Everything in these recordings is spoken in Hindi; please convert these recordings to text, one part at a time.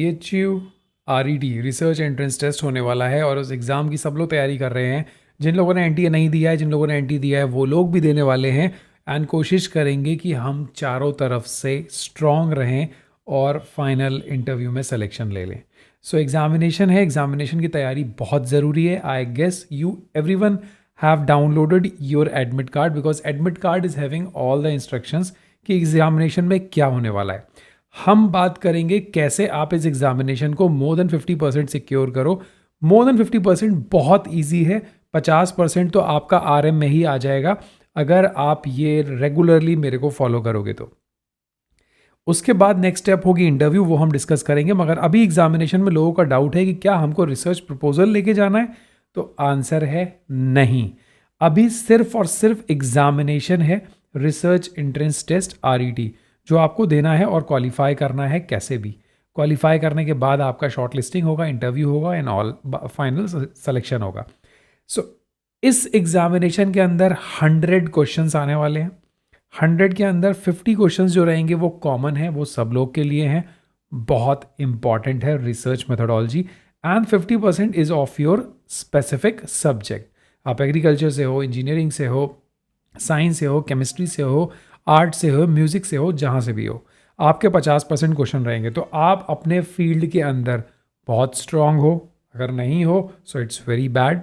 BHU RET research entrance test होने वाला है और उस एग्ज़ाम की सब लोग तैयारी कर रहे हैं। जिन लोगों ने NTA नहीं दिया है, जिन लोगों ने NTA दिया है, वो लोग भी देने वाले हैं एंड कोशिश करेंगे कि हम चारों तरफ से स्ट्रॉन्ग रहें और फाइनल इंटरव्यू में सिलेक्शन ले लें। सो एग्जामिनेशन है, एग्जामिनेशन की तैयारी बहुत ज़रूरी है। I guess you everyone have downloaded your admit card because admit card is having all the instructions कि एग्जामिनेशन में क्या होने वाला है। हम बात करेंगे कैसे आप इस एग्जामिनेशन को मोर देन 50% सिक्योर करो। मोर देन 50% बहुत ईजी है, 50% तो आपका RM में ही आ जाएगा अगर आप ये रेगुलरली मेरे को फॉलो करोगे तो। उसके बाद नेक्स्ट स्टेप होगी इंटरव्यू, वो हम डिस्कस करेंगे। मगर अभी एग्जामिनेशन में लोगों का डाउट है कि क्या हमको रिसर्च प्रपोजल लेके जाना है, तो आंसर है नहीं। अभी सिर्फ और सिर्फ एग्जामिनेशन है, रिसर्च एंट्रेंस टेस्ट RET, जो आपको देना है और क्वालिफाई करना है कैसे भी। क्वालिफाई करने के बाद आपका शॉर्ट लिस्टिंग होगा, इंटरव्यू होगा एंड ऑल फाइनल सिलेक्शन होगा। सो इस एग्जामिनेशन के अंदर 100 क्वेश्चंस आने वाले हैं। 100 के अंदर 50 क्वेश्चंस जो रहेंगे वो कॉमन है, वो सब लोग के लिए हैं, बहुत इंपॉर्टेंट है research methodology. And 50% is of your specific subject. आप एग्रीकल्चर से हो, इंजीनियरिंग से हो, साइंस से हो, केमिस्ट्री से हो, आर्ट से हो, म्यूजिक से हो, जहाँ से भी हो, आपके 50% क्वेश्चन रहेंगे। तो आप अपने फील्ड के अंदर बहुत स्ट्रांग हो। अगर नहीं हो सो इट्स वेरी बैड।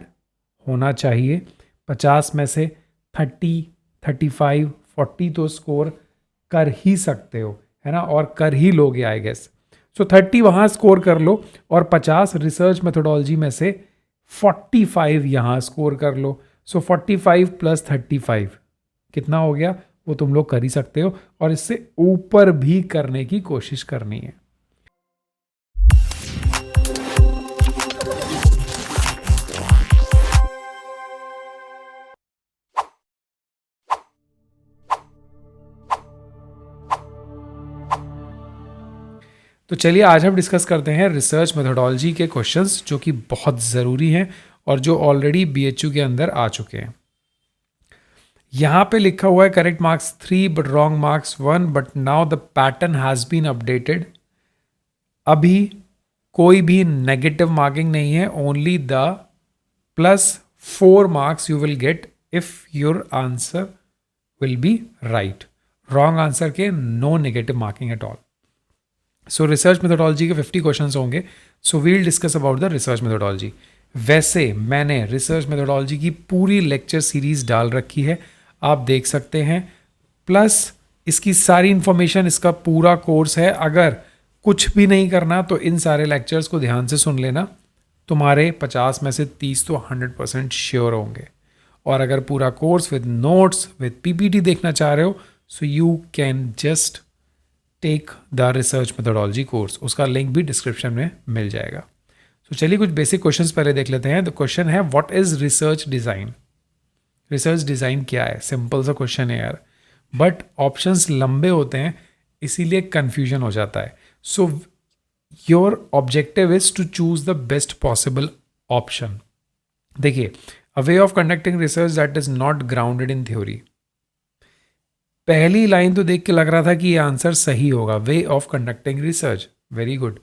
होना चाहिए 50 में से 30, 35, 40 तो स्कोर कर ही सकते हो, है ना, और कर ही लोगे आई गेस। सो 30 वहाँ स्कोर कर लो और 50 रिसर्च मेथोडोलॉजी में से 45 यहाँ स्कोर कर लो। सो 45 प्लस 35 कितना हो गया, वो तुम लोग कर ही सकते हो और इससे ऊपर भी करने की कोशिश करनी है। तो चलिए आज हम डिस्कस करते हैं रिसर्च मेथोडोलॉजी के क्वेश्चंस जो कि बहुत ज़रूरी हैं और जो ऑलरेडी BHU के अंदर आ चुके हैं। यहाँ पे लिखा हुआ है correct marks 3 but wrong marks 1, but now the pattern has been updated. अभी कोई भी नेगेटिव मार्किंग नहीं है, only the +4 marks you will get if your answer will be right. Wrong answer के no negative marking at all. So research methodology के 50 क्वेश्चंस होंगे। So we'll discuss about the research methodology. वैसे मैंने रिसर्च मेथोडोलॉजी की पूरी लेक्चर सीरीज डाल रखी है, आप देख सकते हैं। प्लस इसकी सारी इंफॉर्मेशन, इसका पूरा कोर्स है। अगर कुछ भी नहीं करना तो इन सारे लेक्चर्स को ध्यान से सुन लेना, तुम्हारे 50 में से 30 तो 100% श्योर होंगे। और अगर पूरा course with notes with PPT देखना चाह रहे हो so you can just take the research methodology course, उसका लिंक भी डिस्क्रिप्शन में मिल जाएगा। तो चलिए कुछ बेसिक क्वेश्चंस पहले देख लेते हैं। द क्वेश्चन है what is research design. Research design क्या है? सिंपल सा क्वेश्चन है यार, बट ऑप्शंस लंबे होते हैं इसीलिए कन्फ्यूजन हो जाता है। So your objective is to choose the best possible option. देखिए, a way of conducting research that is not grounded in theory. पहली लाइन तो देख के लग रहा था कि ये आंसर सही होगा, वे of conducting research, very good,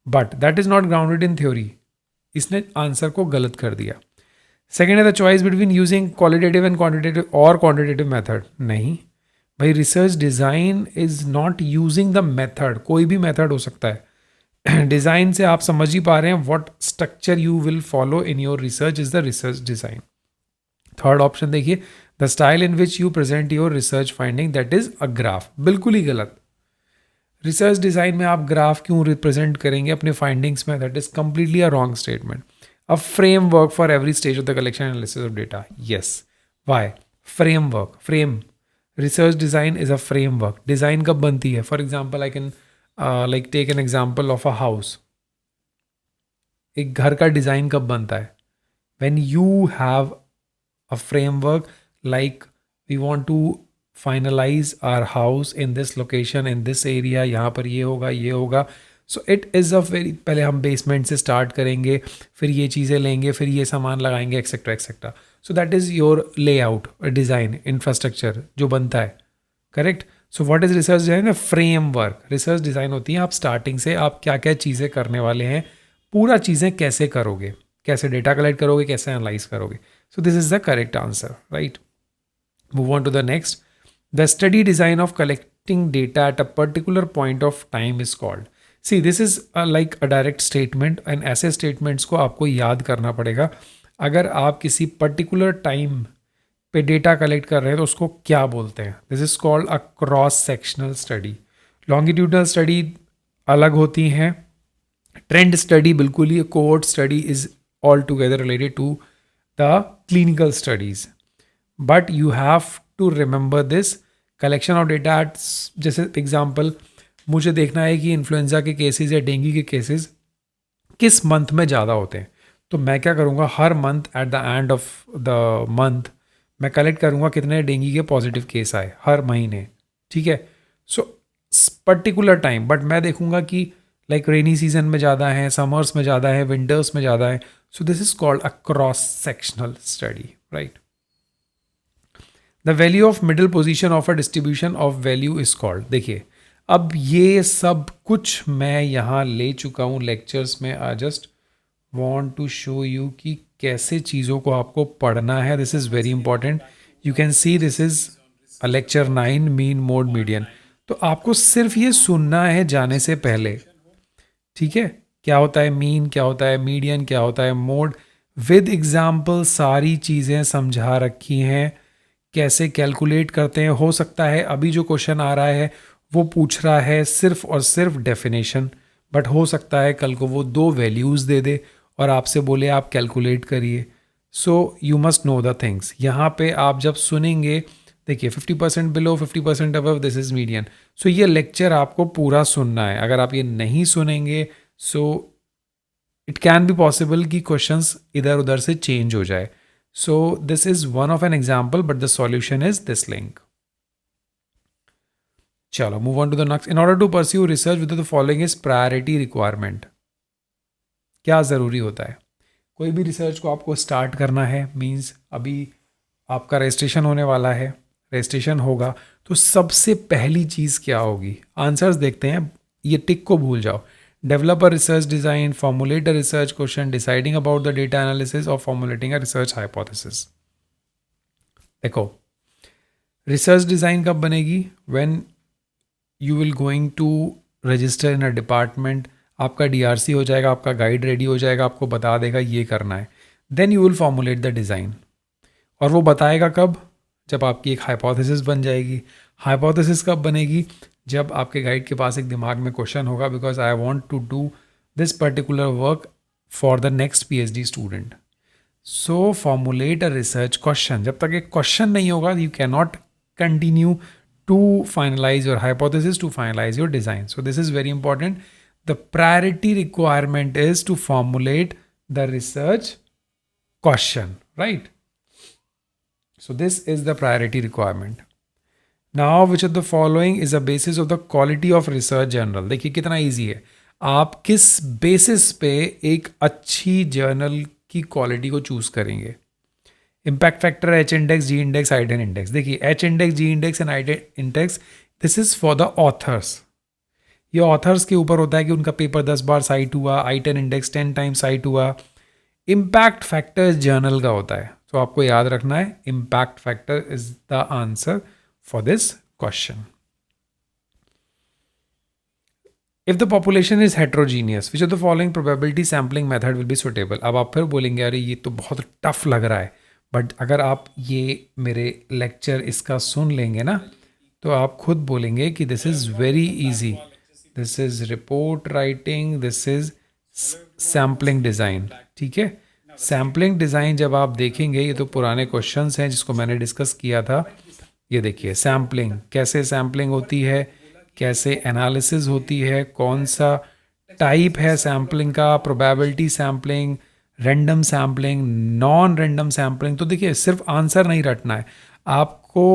but that is not grounded in theory. इसने आंसर को गलत कर दिया। सेकेंड है the choice between using qualitative and quantitative और क्वांटिटेटिव मेथड। नहीं भाई, research design is not using the method, कोई भी मेथड हो सकता है। डिज़ाइन से आप समझ ही पा रहे हैं what structure you will follow in your research is the research design. Third option देखिए, the style in which you present your research finding that is a graph, बिल्कुल ही गलत। रिसर्च डिज़ाइन में आप ग्राफ क्यों रिप्रेजेंट करेंगे अपने फाइंडिंग्स में? That is completely a wrong statement. A framework for every stage of the collection analysis of data, yes. Why framework? Frame, research design is a framework. Design कब बनती है? For example I can like take an example of a house. एक घर का डिज़ाइन कब बनता है? When you have a framework like we want to finalize our house in this location in this area, यहाँ पर ये होगा ये होगा। So it is a very, पहले हम बेसमेंट से स्टार्ट करेंगे, फिर ये चीज़ें लेंगे, फिर ये सामान लगाएंगे, etcetera etcetera. So that is your layout, design, infrastructure जो बनता है, correct. So what is research design? Framework. Research design होती है आप स्टार्टिंग से आप क्या क्या चीज़ें करने वाले हैं, पूरा चीज़ें कैसे करोगे, कैसे डेटा कलेक्ट करोगे, कैसे एनालाइज करोगे. So this is the correct answer, right. Move on to the next. The study design of collecting data at a particular point of time is called. See, this is like a direct statement and ऐसे statements को आपको याद करना पड़ेगा. अगर आप किसी particular time पे डेटा कलेक्ट कर रहे हैं तो उसको क्या बोलते हैं? This is called a cross sectional study. Longitudinal study अलग होती हैं. ट्रेंड स्टडी बिल्कुल ही, cohort study is all together related to the clinical studies. But you have to remember this collection of data at, जैसे एग्जाम्पल मुझे देखना है कि इन्फ्लुएंजा के केसेस या डेंगू के केसेस किस मंथ में ज़्यादा होते हैं. तो मैं क्या करूँगा, हर month at the end of the month मैं कलेक्ट करूँगा कितने डेंगू के पॉजिटिव केस आए हर महीने. ठीक है. सो पर्टिकुलर टाइम, बट मैं देखूँगा कि लाइक रेनी सीजन में ज़्यादा है, समर्स में ज़्यादा है, विंटर्स में ज़्यादा है. So this is called a cross sectional study, right. The value of middle position of a distribution of value is called. देखिए अब ये सब कुछ मैं यहाँ ले चुका हूँ लेक्चर्स में. I just want to show you कि कैसे चीज़ों को आपको पढ़ना है. This is very important. You can see this is a lecture 9 mean mode median. तो आपको सिर्फ ये सुनना है जाने से पहले. ठीक है. क्या होता है मीन, क्या होता है मीडियन, क्या होता है मोड, विद एग्जाम्पल सारी चीज़ें समझा रखी हैं. कैसे कैलकुलेट करते हैं. हो सकता है अभी जो क्वेश्चन आ रहा है वो पूछ रहा है सिर्फ और सिर्फ डेफिनेशन, बट हो सकता है कल को वो 2 वैल्यूज़ दे दे और आपसे बोले आप कैलकुलेट करिए. So you must know the things. यहाँ पे आप जब सुनेंगे, देखिए 50% below, 50% above, this is median. So ये लेक्चर आपको पूरा सुनना है. अगर आप ये नहीं सुनेंगे so it can be possible कि क्वेश्चंस इधर उधर से चेंज हो जाए. So this is one of an example, but the solution is this link. चलो move on to the next. In order to pursue research with the following is priority requirement. क्या ज़रूरी होता है? कोई भी रिसर्च को आपको स्टार्ट करना है, मीन्स अभी आपका रजिस्ट्रेशन होने वाला है, रजिस्ट्रेशन होगा तो सबसे पहली चीज़ क्या होगी? आंसर्स देखते हैं, ये टिक को भूल जाओ. Develop a research design, formulate a research question, deciding about the data analysis or formulating a research hypothesis. देखो रिसर्च डिज़ाइन कब बनेगी? When you will going to register in a department, आपका DRC हो जाएगा, आपका गाइड रेडी हो जाएगा, आपको बता देगा ये करना है. Then you will formulate the design. और वो बताएगा कब? जब आपकी एक हाइपोथेसिस बन जाएगी. हाइपोथेसिस कब बनेगी? जब आपके गाइड के पास एक दिमाग में क्वेश्चन होगा, because I want to do this particular work for the next PhD student. So formulate a research question. जब तक एक क्वेश्चन नहीं होगा you can not continue to finalize your hypothesis, to finalize your design. So this is very important. The priority requirement is to formulate the research question, right. So this is the priority requirement. Now which of the following is the basis of the quality of research journal? देखिए कितना easy है. आप किस बेसिस पे एक अच्छी जर्नल की क्वालिटी को चूज करेंगे? Impact factor, H index, G index, i ten index. देखिए H index, G index and i ten index, this is for the authors. ये ऑथर्स के ऊपर होता है कि उनका पेपर 10 बार साइट हुआ. I10 इंडेक्स 10 टाइम साइट हुआ. इम्पैक्ट फैक्टर जर्नल का होता है. तो आपको याद रखना है impact factor is the answer for this question. If the population is heterogeneous, which of the following probability sampling method will be suitable. अब आप फिर बोलेंगे अरे ये तो बहुत टफ लग रहा है, बट अगर आप ये मेरे लेक्चर इसका सुन लेंगे ना तो आप खुद बोलेंगे कि this is very easy. This is report writing, this is sampling design. ठीक है. सैम्पलिंग डिज़ाइन जब आप देखेंगे, ये तो पुराने क्वेश्चंस हैं जिसको मैंने डिस्कस किया था. ये देखिए सैम्पलिंग, कैसे सैम्पलिंग होती है, कैसे एनालिसिस होती है, कौन सा टाइप है सैम्पलिंग का, probability sampling, random sampling, non random sampling. तो देखिए सिर्फ आंसर नहीं रटना है, आपको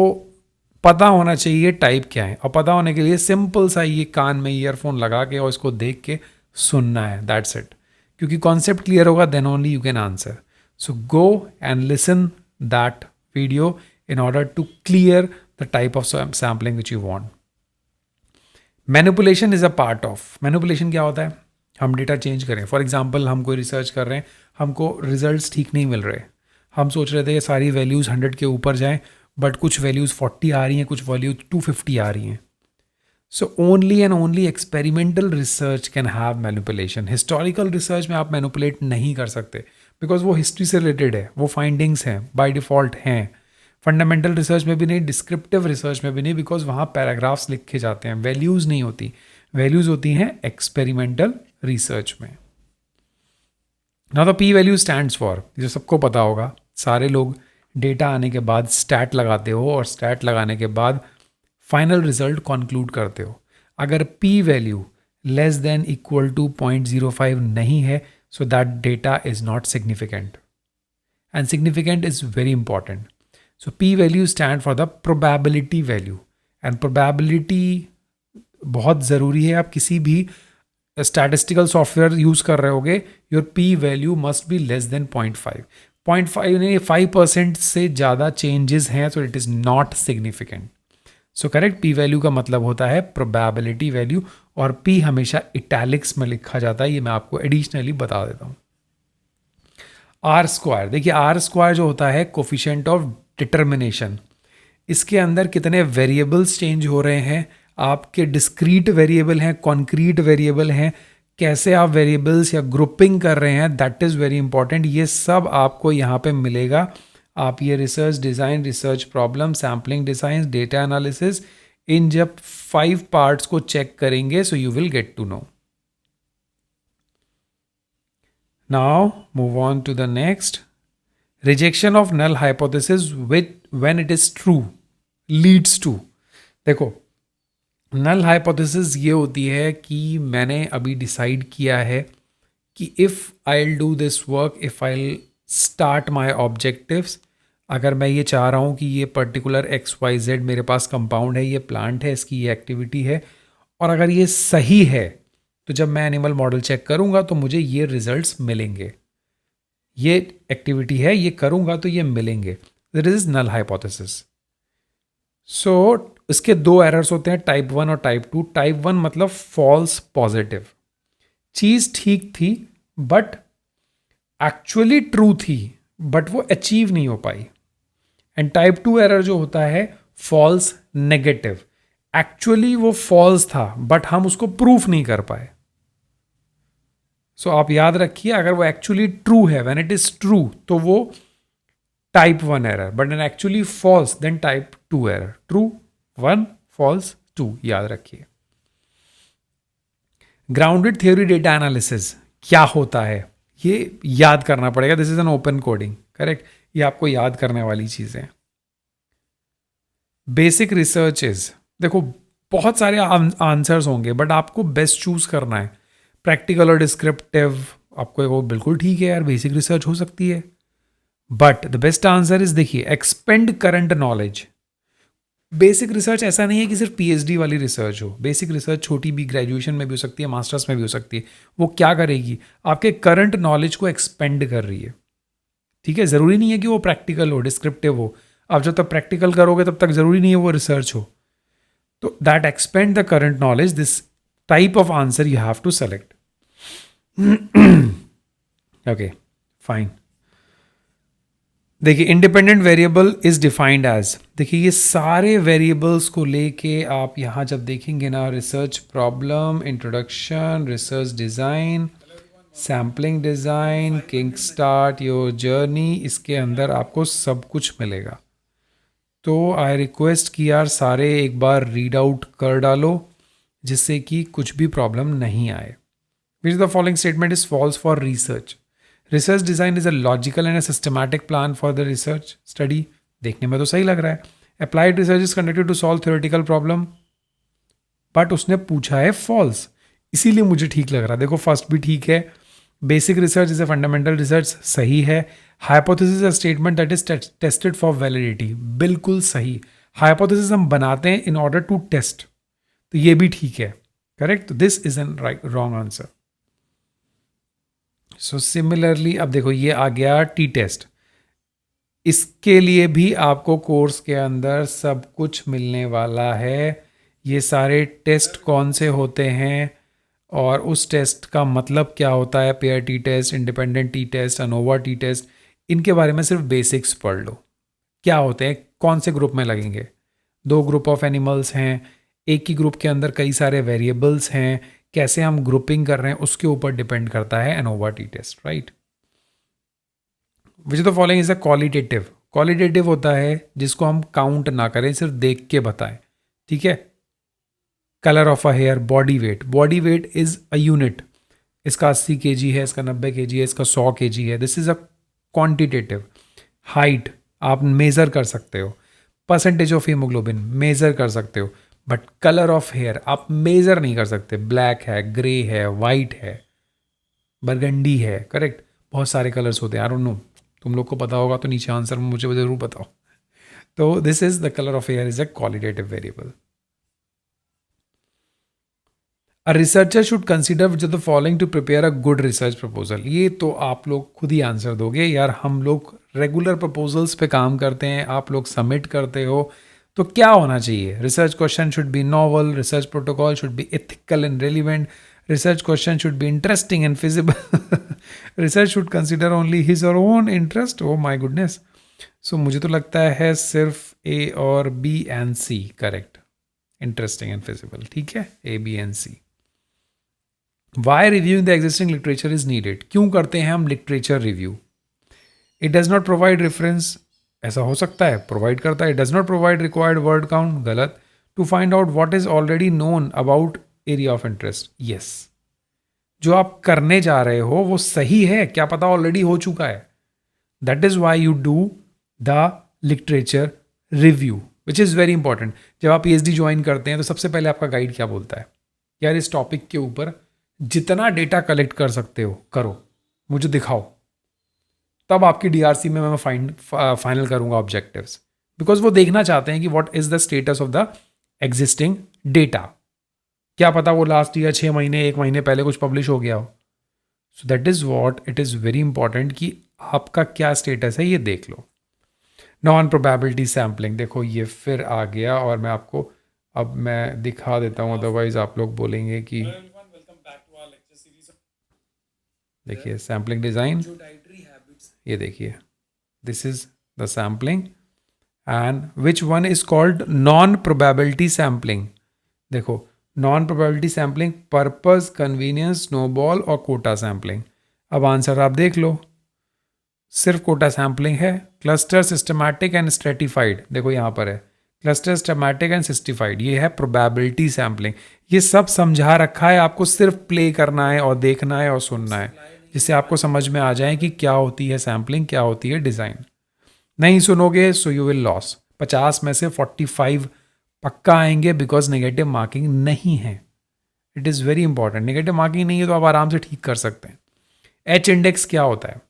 पता होना चाहिए टाइप क्या है. और पता होने के लिए सिंपल सा ये कान में ईयरफोन लगा के और इसको देख के सुनना है, दैट्स इट. क्योंकि कॉन्सेप्ट क्लियर होगा then only you can answer. So go and listen that video in order to clear the type of sampling which you want. Manipulation is a part of. Manipulation क्या होता है? हम डेटा चेंज करें। फॉर एग्जांपल हम कोई रिसर्च कर रहे हैं, हमको रिजल्ट्स ठीक नहीं मिल रहे, हम सोच रहे थे कि सारी वैल्यूज़ 100 के ऊपर जाएं, बट कुछ वैल्यूज़ 40 आ रही हैं, कुछ वैल्यूज 250 आ रही हैं। So only and only experimental research can have manipulation. Historical research में आप मैनिपुलेट नहीं कर सकते, बिकॉज वो हिस्ट्री से रिलेटेड है, वो फाइंडिंग्स हैं, बाय डिफ़ॉल्ट हैं। फंडामेंटल रिसर्च में भी नहीं, डिस्क्रिप्टिव रिसर्च में भी नहीं, बिकॉज वहाँ पैराग्राफ्स लिखे जाते हैं, वैल्यूज़ नहीं होती। वैल्यूज़ होती हैं एक्सपेरिमेंटल रिसर्च में। Now the P value stands for, जो सबको पता होगा, सारे लोग डेटा आने के बाद स्टैट लगाते हो और स्टैट लगाने के बाद फाइनल रिजल्ट कंक्लूड करते हो। अगर P value less than equal to 0.05 नहीं है, so that data is not significant, and significant is very important. So P value stand for the probability value, and probability बहुत ज़रूरी है। आप किसी भी स्टैटिस्टिकल सॉफ्टवेयर यूज़ कर रहे होगे, your P value must be less than 0.5। 0.5 नहीं, 5% से ज़्यादा चेंजेस हैं तो it is not significant. So correct, P value का मतलब होता है प्रोबेबिलिटी वैल्यू, और पी हमेशा इटैलिक्स में लिखा जाता है। ये मैं आपको एडिशनली बता देता हूँ। आर स्क्वायर, देखिए आर स्क्वायर जो होता है कोफिशिएंट ऑफ डिटर्मिनेशन, इसके अंदर कितने वेरिएबल्स चेंज हो रहे हैं, आपके डिस्क्रीट वेरिएबल हैं, कॉन्क्रीट वेरिएबल हैं, कैसे आप वेरिएबल्स या ग्रुपिंग कर रहे हैं, दैट इज़ वेरी इंपॉर्टेंट। ये सब आपको यहाँ पे मिलेगा। आप ये research design, research problem, sampling design, data analysis, इन जब 5 पार्ट्स को चेक करेंगे, so you will get to know. Now move on to the next. Rejection of null hypothesis with when it is true leads to. देखो, नल हाइपोथेसिस ये होती है कि मैंने अभी डिसाइड किया है कि if I will do this work, if I will start my objectives, अगर मैं ये चाह रहा हूँ कि ये पर्टिकुलर XYZ मेरे पास कंपाउंड है, ये प्लांट है, इसकी ये एक्टिविटी है, और अगर ये सही है तो जब मैं एनिमल मॉडल चेक करूँगा तो मुझे ये रिजल्ट्स मिलेंगे। ये एक्टिविटी है, ये करूँगा तो ये मिलेंगे। This is null hypothesis. So इसके 2 एरर्स होते हैं, टाइप 1 और टाइप 2। टाइप 1 मतलब फॉल्स पॉजिटिव, चीज़ ठीक थी बट एक्चुअली ट्रू थी, बट वो अचीव नहीं हो पाई। एंड टाइप 2 एरर जो होता है फॉल्स नेगेटिव, एक्चुअली वो फॉल्स था बट हम उसको प्रूफ नहीं कर पाए। सो आप याद रखिए, अगर वो एक्चुअली ट्रू है, व्हेन इट इज ट्रू, तो वो type 1 error, but an actually false, then type 2 error. True 1, false 2, याद रखिए। ग्राउंडेड थ्योरी डेटा एनालिसिस क्या होता है, ये याद करना पड़ेगा। This is an open coding, correct, ये आपको याद करने वाली चीज़ें। बेसिक रिसर्च इज, देखो बहुत सारे आंसर्स होंगे बट आपको बेस्ट चूज करना है। प्रैक्टिकल और डिस्क्रिप्टिव, आपको वो बिल्कुल ठीक है यार, बेसिक रिसर्च हो सकती है, but the best answer is, देखिए, expand current knowledge. Basic research ऐसा नहीं है कि सिर्फ PhD वाली रिसर्च हो। बेसिक रिसर्च छोटी भी ग्रेजुएशन में भी हो सकती है, मास्टर्स में भी हो सकती है। वो क्या करेगी, आपके करंट नॉलेज को एक्सपेंड कर रही है। ठीक है, ज़रूरी नहीं है कि वो प्रैक्टिकल हो, डिस्क्रिप्टिव हो। आप जब तक प्रैक्टिकल करोगे तब तक ज़रूरी नहीं है वो रिसर्च हो। तो that expand the current knowledge, this type of answer you have to select. Okay, fine. देखिए, independent variable is defined as, देखिए ये सारे वेरिएबल्स को लेके आप यहाँ जब देखेंगे ना, research problem, introduction, research design, sampling design, kick start your journey, इसके अंदर आपको सब कुछ मिलेगा। तो आई रिक्वेस्ट कि यार सारे एक बार रीड आउट कर डालो, जिससे कि कुछ भी प्रॉब्लम नहीं आए। Which the following statement is false for research. Research design is a logical and a systematic plan for the research study. देखने में तो सही लग रहा है। Applied research is conducted to solve theoretical problem, but उसने पूछा है फॉल्स, इसीलिए मुझे ठीक लग रहा है। देखो, फर्स्ट भी ठीक है। Basic research is a fundamental research, सही है। Hypothesis a statement that is tested for validity, बिल्कुल सही। हाइपोथेसिस हम बनाते हैं इन ऑर्डर टू टेस्ट, तो ये भी ठीक है, करेक्ट। तो this is an wrong answer. So similarly अब देखो, ये आ गया टी टेस्ट। इसके लिए भी आपको कोर्स के अंदर सब कुछ मिलने वाला है। ये सारे टेस्ट कौन से होते हैं और उस टेस्ट का मतलब क्या होता है, pair T test, independent T test, ANOVA T test, इनके बारे में सिर्फ बेसिक्स पढ़ लो। क्या होते हैं, कौन से ग्रुप में लगेंगे, दो ग्रुप ऑफ एनिमल्स हैं, एक ही ग्रुप के अंदर कई सारे वेरिएबल्स हैं, कैसे हम ग्रुपिंग कर रहे हैं उसके ऊपर डिपेंड करता है ANOVA T test, right. Which the following is a qualitative. Qualitative होता है जिसको हम काउंट ना करें, सिर्फ देख के बताएं, ठीक है। Colour of a hair, body weight, body weight is a unit, इसका 80 kg है, इसका 90 kg है, इसका 100 kg है, this is a quantitative. Height आप मेज़र कर सकते हो, परसेंटेज ऑफ हीमोग्लोबिन मेज़र कर सकते हो, बट कलर ऑफ हेयर आप मेज़र नहीं कर सकते। ब्लैक है, ग्रे है, वाइट है, बरगंडी है, करेक्ट, बहुत सारे कलर्स होते हैं, आई डोंट नो, तुम लोग को पता होगा तो नीचे आंसर में मुझे ज़रूर बताओ। तो this is the colour of hair is a qualitative variable. A researcher should consider which of the following to prepare a good research proposal. ये तो आप लोग खुद ही आंसर दोगे यार, हम लोग रेगुलर प्रपोजल्स पे काम करते हैं, आप लोग सबमिट करते हो, तो क्या होना चाहिए? Research question should be novel, research protocol should be ethical and relevant, research question should be interesting and feasible, research should consider only his or own interest. Oh my goodness. So मुझे तो लगता है सिर्फ ए और B and C correct, interesting and feasible, ठीक है, A B and C. Why reviewing the existing literature is needed. क्यों करते हैं हम literature review? It does not provide reference, ऐसा हो सकता है, प्रोवाइड करता है। It does not provide required word count, गलत। To find out what is already known about area of interest, yes. जो आप करने जा रहे हो वो सही है, क्या पता ऑलरेडी हो चुका है। That is why you do the literature review which is very important. जब आप PhD ज्वाइन करते हैं तो सबसे पहले आपका गाइड क्या बोलता है? यार इस टॉपिक के ऊपर जितना डेटा कलेक्ट कर सकते हो करो, मुझे दिखाओ, तब आपकी DRC में मैं फाइनल करूंगा ऑब्जेक्टिव्स। बिकॉज वो देखना चाहते हैं कि what is the status of the existing data. क्या पता वो लास्ट ईयर 6 महीने 1 महीने पहले कुछ पब्लिश हो गया हो। So that is what it is very important कि आपका क्या स्टेटस है ये देख लो। नॉन प्रोबेबिलिटी सैम्पलिंग, देखो ये फिर आ गया, और मैं आपको अब मैं दिखा देता हूँ, अदरवाइज आप लोग बोलेंगे कि देखिए सैम्पलिंग डिज़ाइन, ये देखिए this is the sampling and which one is called non probability sampling. देखो non probability sampling, purpose, convenience, snowball और कोटा सैम्पलिंग। अब आंसर आप देख लो, सिर्फ कोटा सैम्पलिंग है। क्लस्टर, सिस्टमैटिक एंड स्ट्रेटिफाइड, देखो यहाँ पर है क्लस्टर, सिस्टमैटिक एंड सिस्टिफाइड, ये है प्रोबेबिलिटी सैम्पलिंग। ये सब समझा रखा है, आपको सिर्फ प्ले करना है और देखना है और सुनना है, जिससे आपको समझ में आ जाए कि क्या होती है सैम्पलिंग, क्या होती है डिज़ाइन। नहीं सुनोगे सो यू विल लॉस। 50 में से 45 पक्का आएंगे बिकॉज नेगेटिव मार्किंग नहीं है। It is very important, negative marking नहीं है तो आप आराम से ठीक कर सकते हैं। एच इंडेक्स क्या होता है?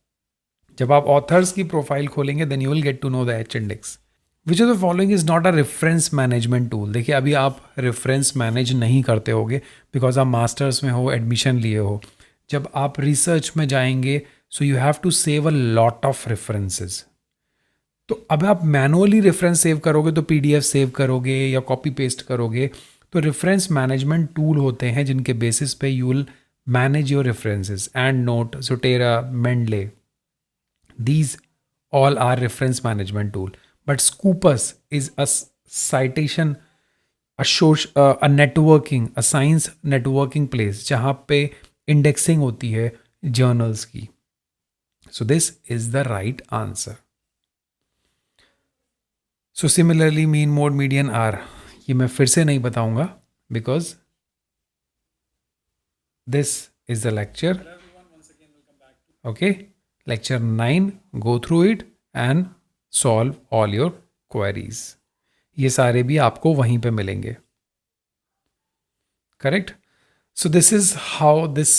जब आप ऑथर्स की प्रोफाइल खोलेंगे then you will get to know the H index. Which of the following is not a reference management tool. देखिए अभी आप रेफरेंस मैनेज नहीं करते होगे बिकॉज आप मास्टर्स में हो, एडमिशन लिए हो। जब आप रिसर्च में जाएंगे so you have to save a lot of references. तो अब आप मैनुअली रेफरेंस सेव करोगे तो PDF सेव करोगे या कॉपी पेस्ट करोगे, तो रेफरेंस मैनेजमेंट टूल होते हैं जिनके बेसिस पे you will manage your references. And note, Zotero, Mendeley, these all are reference management tool, but Scopus is a citation, a networking, a science networking place जहाँ पे indexing होती है journals की। So this is the right answer. So similarly mean, mode, median, R, ये मैं फिर से नहीं बताऊंगा because this is the lecture. Okay, lecture 9, go through it and solve all your queries. ये सारे भी आपको वहीं पे मिलेंगे, correct? So this is how this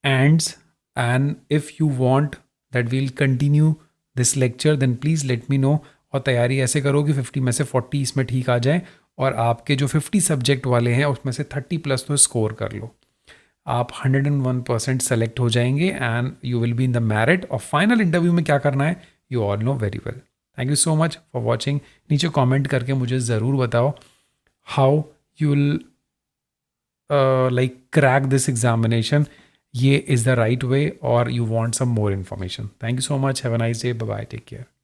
ends, and if you want that we'll continue this lecture then please let me know. और तैयारी ऐसे करो कि 50 में से 40 इसमें ठीक आ जाए, और आपके जो 50 सब्जेक्ट वाले हैं उसमें से 30+ तो स्कोर कर लो। आप 101% सेलेक्ट हो जाएंगे and you will be in the merit. और फाइनल इंटरव्यू में क्या करना है you all know very well. Thank you so much for watching. नीचे कमेंट करके मुझे ज़रूर बताओ how you'll like crack this examination, ये is the right way, or you want some more information. Thank you so much. Have a nice day. Bye bye. Take care.